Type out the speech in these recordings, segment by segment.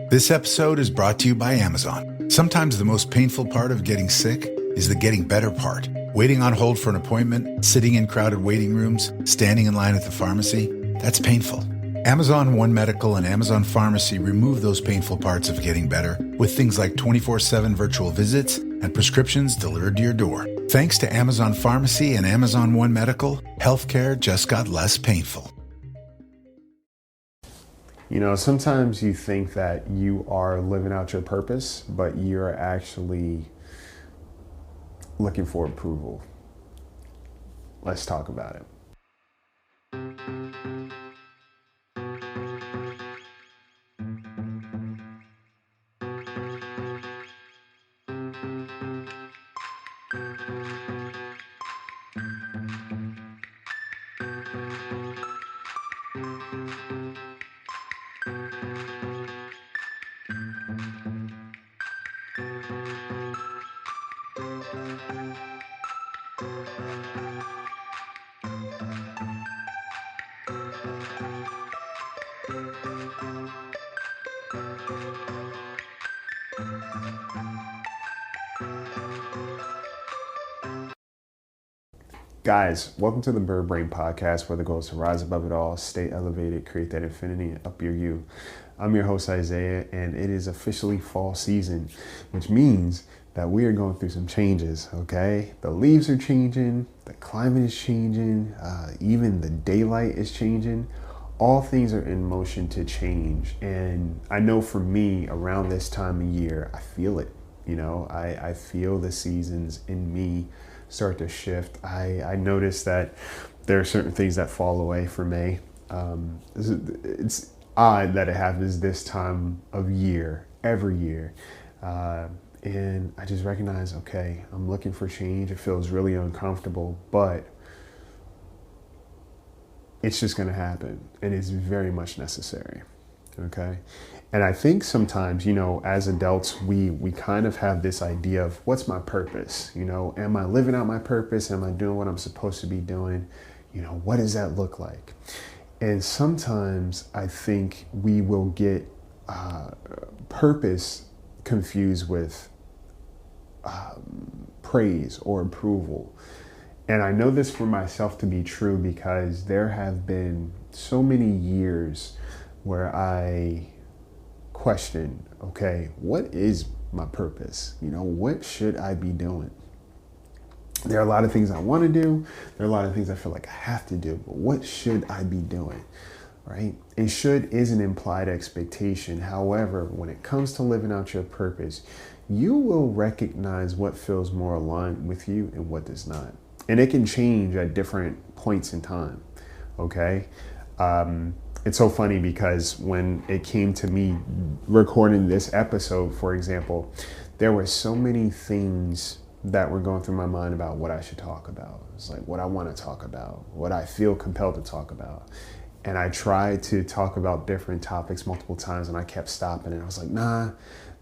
This episode is brought to you by Amazon. Sometimes the most painful part of getting sick is the getting better part. Waiting on hold for an appointment, sitting in crowded waiting rooms, standing in line at the pharmacy, that's painful. Amazon One Medical and Amazon Pharmacy remove those painful parts of getting better with things like 24/7 virtual visits and prescriptions delivered to your door. Thanks to Amazon Pharmacy and Amazon One Medical, healthcare just got less painful. You know, sometimes you think that you are living out your purpose, but you're actually looking for approval. Let's talk about it. Guys, welcome to the Bird Brain Podcast, where the goal is to rise above it all, stay elevated, create that infinity, and up your you. I'm your host, Isaiah, and it is officially fall season, which means that we are going through some changes, okay? The leaves are changing, the climate is changing, even the daylight is changing. All things are in motion to change, and I know for me, around this time of year, I feel it. You know, I feel the seasons in me start to shift. I notice that there are certain things that fall away for me. It's odd that it happens this time of year, every year. And I just recognize, okay, I'm looking for change. It feels really uncomfortable, but it's just going to happen. And it's very much necessary. Okay. And I think sometimes, you know, as adults, we kind of have this idea of what's my purpose? You know, am I living out my purpose? Am I doing what I'm supposed to be doing? You know, what does that look like? And sometimes I think we will get purpose confused with praise or approval. And I know this for myself to be true because there have been so many years where I question, okay, what is my purpose? You know, what should I be doing? There are a lot of things I want to do. There are a lot of things I feel like I have to do, but what should I be doing? Right? And should is an implied expectation. However, when it comes to living out your purpose, you will recognize what feels more aligned with you and what does not. And it can change at different points in time. Okay. It's so funny because when it came to me recording this episode, for example, there were so many things that were going through my mind about what I should talk about. It's like what I want to talk about, what I feel compelled to talk about. And I tried to talk about different topics multiple times and I kept stopping and I was like, nah,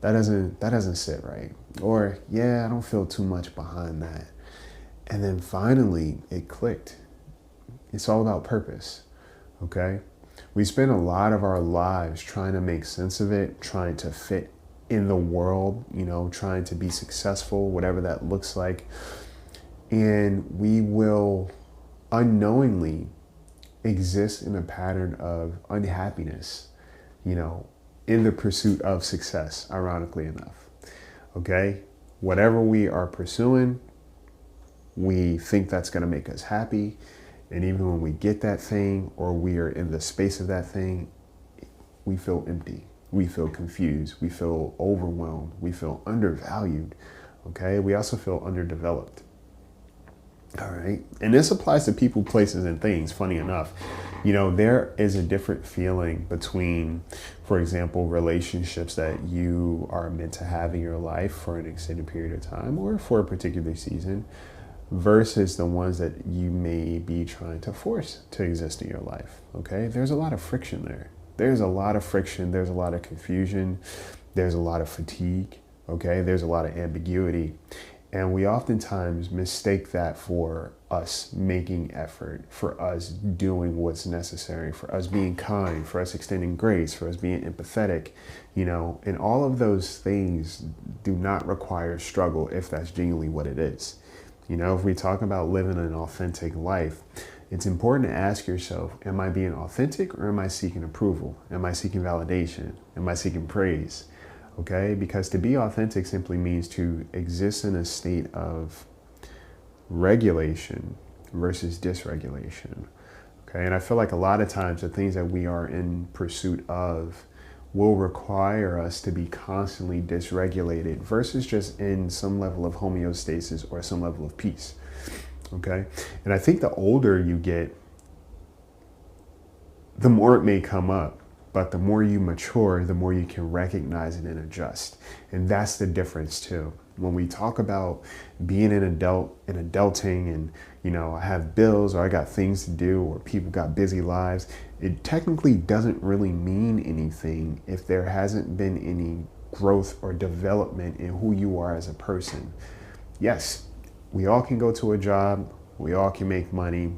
that doesn't sit right. Or yeah, I don't feel too much behind that. And then finally it clicked. It's all about purpose. Okay. We spend a lot of our lives trying to make sense of it, trying to fit in the world, you know, trying to be successful, whatever that looks like. And we will unknowingly exist in a pattern of unhappiness, you know, in the pursuit of success, ironically enough. Okay? Whatever we are pursuing, we think that's going to make us happy. And even when we get that thing or we are in the space of that thing, we feel empty. We feel confused. We feel overwhelmed. We feel undervalued. Okay. We also feel underdeveloped. All right. And this applies to people, places, and things. Funny enough, you know, there is a different feeling between, for example, relationships that you are meant to have in your life for an extended period of time or for a particular season, versus the ones that you may be trying to force to exist in your life. Okay. There's a lot of friction there. There's a lot of friction. There's a lot of confusion. There's a lot of fatigue. Okay. There's a lot of ambiguity. And we oftentimes mistake that for us making effort, for us doing what's necessary, for us being kind, for us extending grace, for us being empathetic, and all of those things do not require struggle if that's genuinely what it is. If we talk about living an authentic life, it's important to ask yourself, am I being authentic or am I seeking approval? Am I seeking validation? Am I seeking praise? Okay, because to be authentic simply means to exist in a state of regulation versus dysregulation. Okay, and I feel like a lot of times the things that we are in pursuit of will require us to be constantly dysregulated versus just in some level of homeostasis or some level of peace. Okay, and I think the older you get, the more it may come up. But the more you mature, the more you can recognize it and adjust. And that's the difference too. When we talk about being an adult and adulting and, I have bills or I got things to do or people got busy lives, it technically doesn't really mean anything if there hasn't been any growth or development in who you are as a person. Yes, we all can go to a job. We all can make money.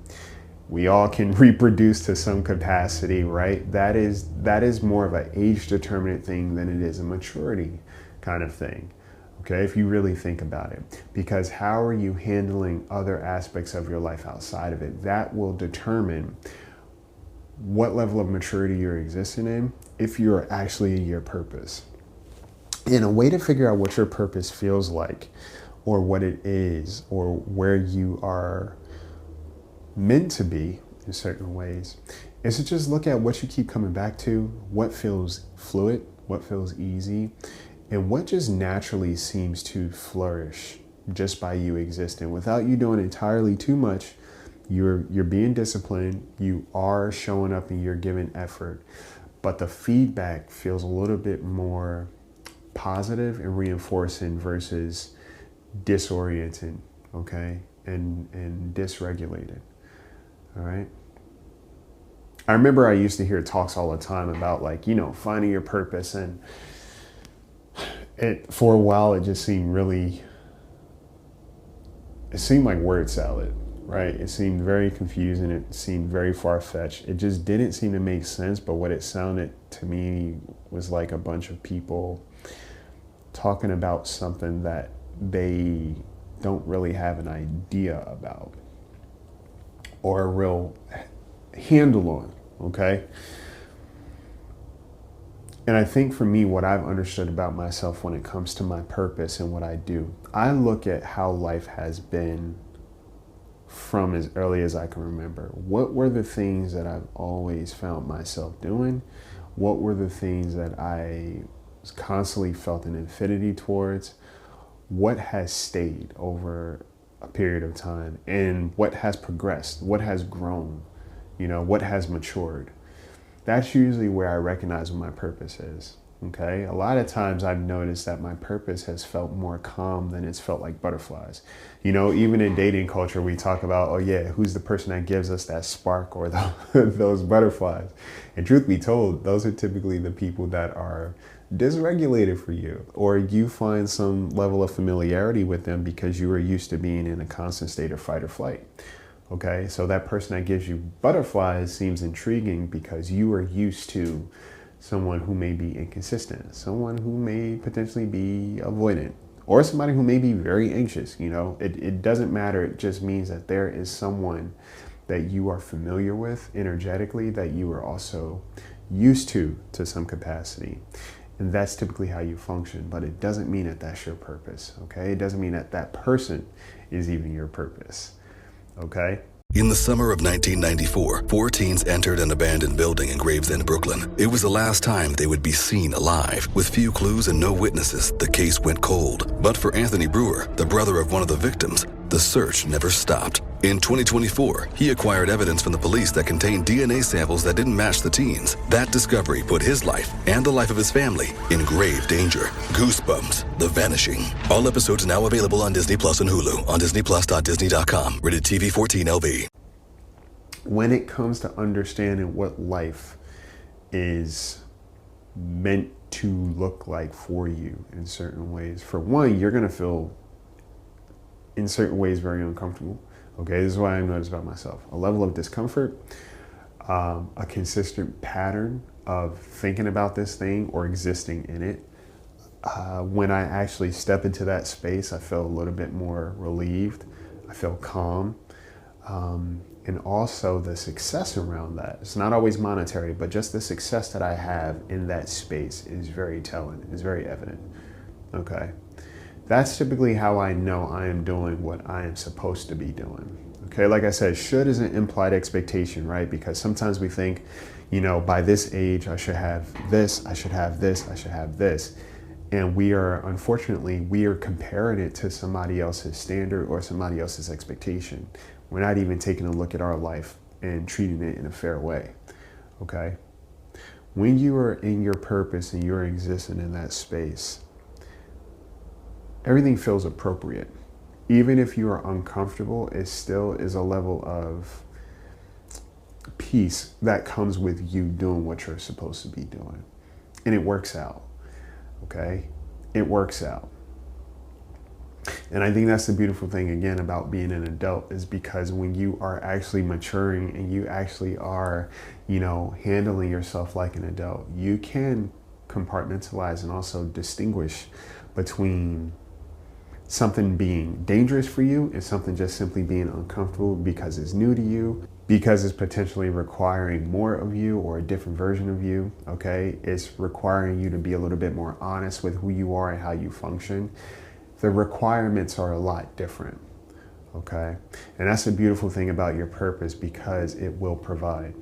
We all can reproduce to some capacity, right? That is more of an age determinant thing than it is a maturity kind of thing. Okay, if you really think about it, because how are you handling other aspects of your life outside of it? That will determine what level of maturity you're existing in, if you're actually in your purpose. And a way to figure out what your purpose feels like, or what it is, or where you are meant to be in certain ways, is to just look at what you keep coming back to, what feels fluid, what feels easy, and what just naturally seems to flourish just by you existing without you doing entirely too much. You're being disciplined, you are showing up and you're giving effort, but the feedback feels a little bit more positive and reinforcing versus disoriented, okay, and dysregulated. All right. I remember I used to hear talks all the time about finding your purpose, and for a while it just seemed like word salad, right? It seemed very confusing. It seemed very far-fetched. It just didn't seem to make sense. But what it sounded to me was like a bunch of people talking about something that they don't really have an idea about or a real handle on, okay? And I think for me, what I've understood about myself when it comes to my purpose and what I do, I look at how life has been from as early as I can remember. What were the things that I've always found myself doing? What were the things that I constantly felt an affinity towards? What has stayed over a period of time, and what has progressed, what has grown, what has matured? That's usually where I recognize what my purpose is. Okay. A lot of times I've noticed that my purpose has felt more calm than it's felt like butterflies. Even in dating culture, we talk about, oh yeah, who's the person that gives us that spark or those butterflies? And truth be told, those are typically the people that are dysregulated for you, or you find some level of familiarity with them because you are used to being in a constant state of fight or flight. Okay, so that person that gives you butterflies seems intriguing because you are used to someone who may be inconsistent, someone who may potentially be avoidant, or somebody who may be very anxious. It doesn't matter. It just means that there is someone that you are familiar with energetically that you are also used to some capacity. And that's typically how you function, but it doesn't mean that that's your purpose, okay? It doesn't mean that that person is even your purpose, okay? In the summer of 1994, 4 teens entered an abandoned building in Gravesend, Brooklyn. It was the last time they would be seen alive. With few clues and no witnesses, the case went cold. But for Anthony Brewer, the brother of one of the victims, the search never stopped. In 2024, he acquired evidence from the police that contained DNA samples that didn't match the teens. That discovery put his life and the life of his family in grave danger. Goosebumps, The Vanishing. All episodes now available on Disney Plus and Hulu on disneyplus.disney.com. Rated TV 14 LV. When it comes to understanding what life is meant to look like for you in certain ways, for one, you're going to feel in certain ways very uncomfortable. Okay, this is what I noticed about myself. A level of discomfort, a consistent pattern of thinking about this thing or existing in it. When I actually step into that space, I feel a little bit more relieved. I feel calm. And also the success around that. It's not always monetary, but just the success that I have in that space is very telling, is very evident. Okay. That's typically how I know I am doing what I am supposed to be doing. Okay. Like I said, should is an implied expectation, right? Because sometimes we think, by this age, I should have this, I should have this, I should have this. And unfortunately, we are comparing it to somebody else's standard or somebody else's expectation. We're not even taking a look at our life and treating it in a fair way, okay? When you are in your purpose and you're existing in that space, everything feels appropriate. Even if you are uncomfortable, it still is a level of peace that comes with you doing what you're supposed to be doing. And it works out, okay? It works out. And I think that's the beautiful thing, again, about being an adult, is because when you are actually maturing and you actually are, handling yourself like an adult, you can compartmentalize and also distinguish between something being dangerous for you and something just simply being uncomfortable because it's new to you, because it's potentially requiring more of you or a different version of you, okay? It's requiring you to be a little bit more honest with who you are and how you function. The requirements are a lot different, okay? And that's the beautiful thing about your purpose, because it will provide.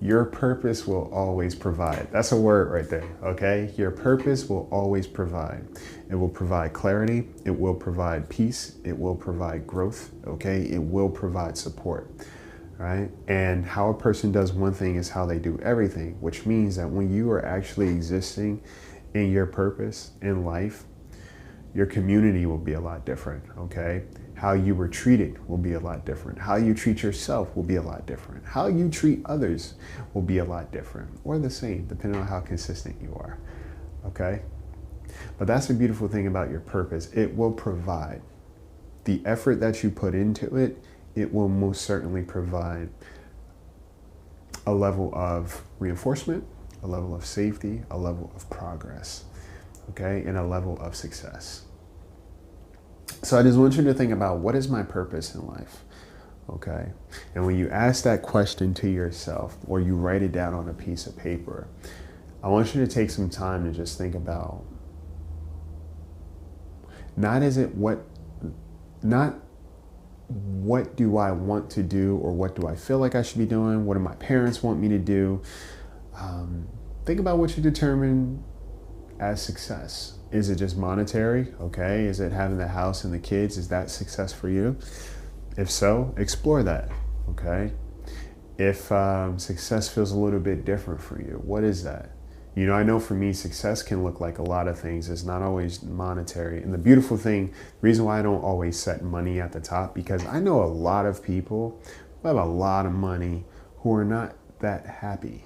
Your purpose will always provide. That's a word right there, okay? Your purpose will always provide. It will provide clarity. It will provide peace. It will provide growth, okay? It will provide support, right? And how a person does one thing is how they do everything, which means that when you are actually existing in your purpose in life, your community will be a lot different, okay? How you were treated will be a lot different. How you treat yourself will be a lot different. How you treat others will be a lot different, or the same, depending on how consistent you are, okay? But that's the beautiful thing about your purpose. It will provide. The effort that you put into it, it will most certainly provide a level of reinforcement, a level of safety, a level of progress, okay, and a level of success. So I just want you to think about, what is my purpose in life, okay? And when you ask that question to yourself, or you write it down on a piece of paper, I want you to take some time to just think about, not what do I want to do, or what do I feel like I should be doing? What do my parents want me to do? Think about what you determine as success. Is it just monetary? Okay. Is it having the house and the kids? Is that success for you? If so, explore that. Okay. If success feels a little bit different for you, what is that? I know for me, success can look like a lot of things. It's not always monetary. And the beautiful thing, the reason why I don't always set money at the top, because I know a lot of people who have a lot of money who are not that happy.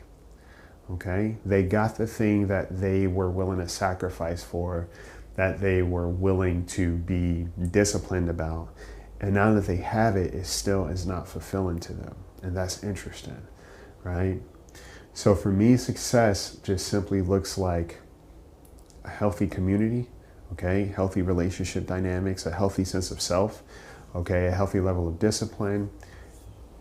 Okay, they got the thing that they were willing to sacrifice for, that they were willing to be disciplined about. And now that they have it, it still is not fulfilling to them. And that's interesting, right? So for me, success just simply looks like a healthy community, okay? Healthy relationship dynamics, a healthy sense of self, okay? A healthy level of discipline,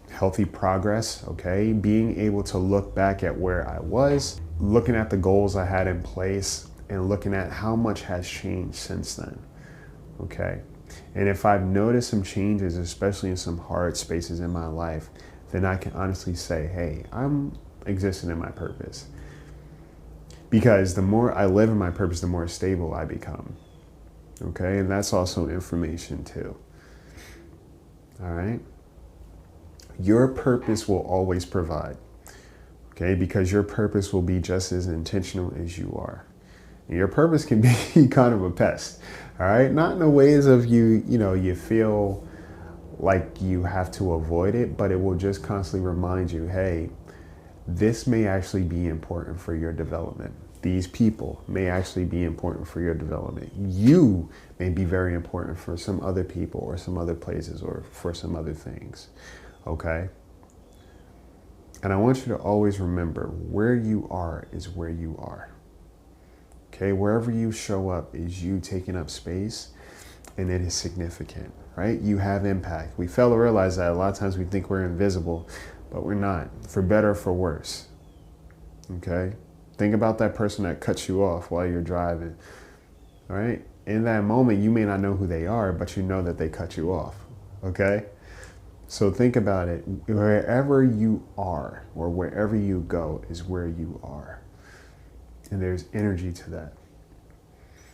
healthy progress, okay? Being able to look back at where I was, looking at the goals I had in place, and looking at how much has changed since then, okay? And if I've noticed some changes, especially in some hard spaces in my life, then I can honestly say, hey, I'm existing in my purpose. Because the more I live in my purpose, the more stable I become, okay? And that's also information too, all right? Your purpose will always provide, okay? Because your purpose will be just as intentional as you are. And your purpose can be kind of a pest, all right? Not in the ways of you feel like you have to avoid it, but it will just constantly remind you, hey, this may actually be important for your development, these people may actually be important for your development. You may be very important for some other people or some other places or for some other things. Okay? And I want you to always remember, where you are is where you are. Okay? Wherever you show up is you taking up space, and it is significant, right? You have impact. We fail to realize that a lot of times we think we're invisible, but we're not, for better or for worse. Okay? Think about that person that cuts you off while you're driving, right? In that moment, you may not know who they are, but you know that they cut you off, okay? So think about it. Wherever you are or wherever you go is where you are. And there's energy to that.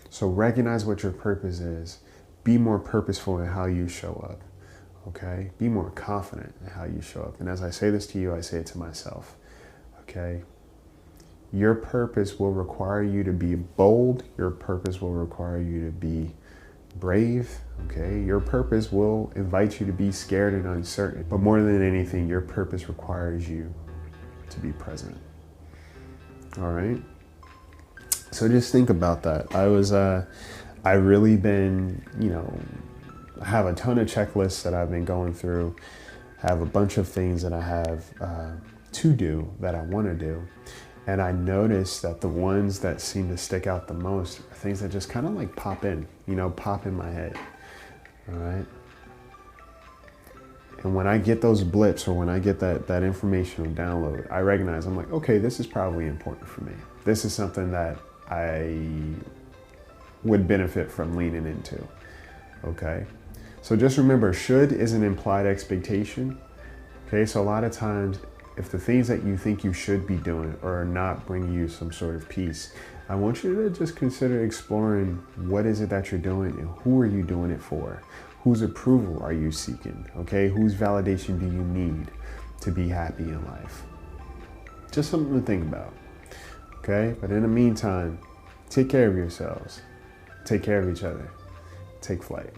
So recognize what your purpose is. Be more purposeful in how you show up, okay? Be more confident in how you show up. And as I say this to you, I say it to myself, okay? Your purpose will require you to be bold. Your purpose will require you to be brave, okay? Your purpose will invite you to be scared and uncertain. But more than anything, your purpose requires you to be present, all right? So just think about that. I really been, I have a ton of checklists that I've been going through. I have a bunch of things that I have to do that I want to do. And I noticed that the ones that seem to stick out the most are things that just kind of like pop in my head, all right? And when I get those blips or when I get that informational download, I recognize, I'm like, okay, this is probably important for me. This is something that I would benefit from leaning into, okay? So just remember, should is an implied expectation, okay? So a lot of times, if the things that you think you should be doing are not bringing you some sort of peace, I want you to just consider exploring what is it that you're doing and who are you doing it for? Whose approval are you seeking, okay? Whose validation do you need to be happy in life? Just something to think about, okay? But in the meantime, take care of yourselves. Take care of each other. Take flight.